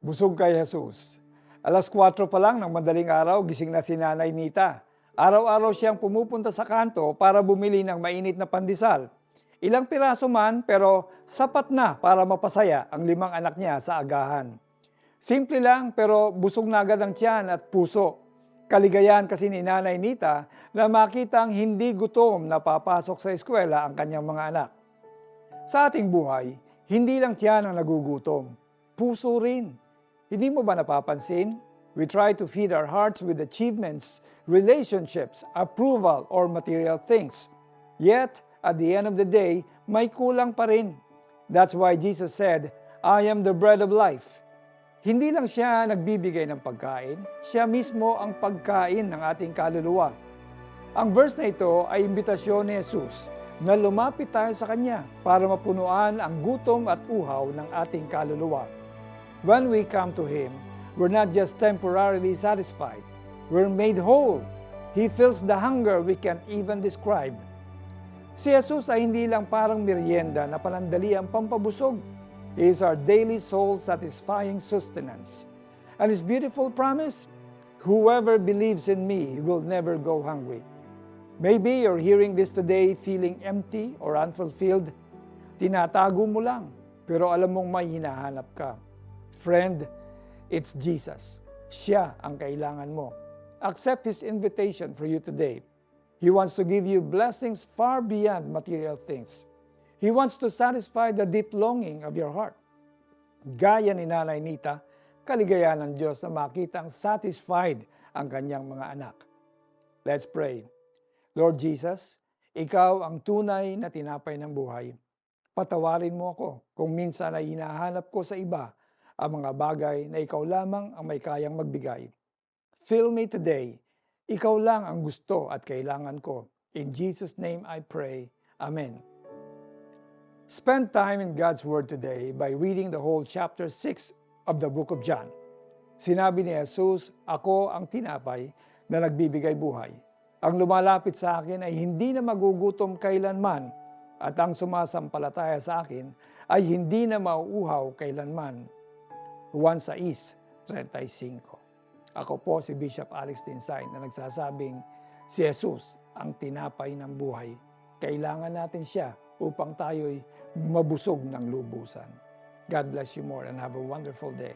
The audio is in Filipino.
Busog kay Jesus. Alas 4 pa lang ng madaling araw, gising na si Nanay Nita. Araw-araw siyang pumupunta sa kanto para bumili ng mainit na pandesal. Ilang piraso man pero sapat na para mapasaya ang 5 anak niya sa agahan. Simple lang pero busog na agad ang tiyan at puso. Kaligayahan kasi ni Nanay Nita na makitang hindi gutom na papasok sa eskwela ang kanyang mga anak. Sa ating buhay, hindi lang tiyan ang nagugutom, puso rin. Hindi mo ba napapansin? We try to feed our hearts with achievements, relationships, approval, or material things. Yet, at the end of the day, may kulang pa rin. That's why Jesus said, I am the bread of life. Hindi lang siya nagbibigay ng pagkain, siya mismo ang pagkain ng ating kaluluwa. Ang verse na ito ay imbitasyon ni Jesus na lumapit tayo sa Kanya para mapunuan ang gutom at uhaw ng ating kaluluwa. When we come to Him, we're not just temporarily satisfied. We're made whole. He fills the hunger we can't even describe. Si Jesus ay hindi lang parang merienda na panandali ang pampabusog. He is our daily soul-satisfying sustenance. And His beautiful promise, whoever believes in me will never go hungry. Maybe you're hearing this today feeling empty or unfulfilled. Tinatago mo lang, pero alam mong may hinahanap ka. Friend, it's Jesus. Siya ang kailangan mo. Accept His invitation for you today. He wants to give you blessings far beyond material things. He wants to satisfy the deep longing of your heart. Gaya ni Nanay Nita, kaligayahan ng Diyos na makitang satisfied ang kanyang mga anak. Let's pray. Lord Jesus, Ikaw ang tunay na tinapay ng buhay. Patawarin mo ako kung minsan ay hinahanap ko sa iba ang mga bagay na Ikaw lamang ang may kayang magbigay. Fill me today. Ikaw lang ang gusto at kailangan ko. In Jesus' name I pray. Amen. Spend time in God's Word today by reading the whole chapter 6 of the book of John. Sinabi ni Jesus, ako ang tinapay na nagbibigay buhay. Ang lumalapit sa akin ay hindi na magugutom kailanman at ang sumasampalataya sa akin ay hindi na mauuhaw kailanman. Juan 6:35. Ako po si Bishop Alex Tinsay na nagsasabing si Jesus ang tinapay ng buhay. Kailangan natin siya upang tayo'y mabusog ng lubusan. God bless you more and have a wonderful day.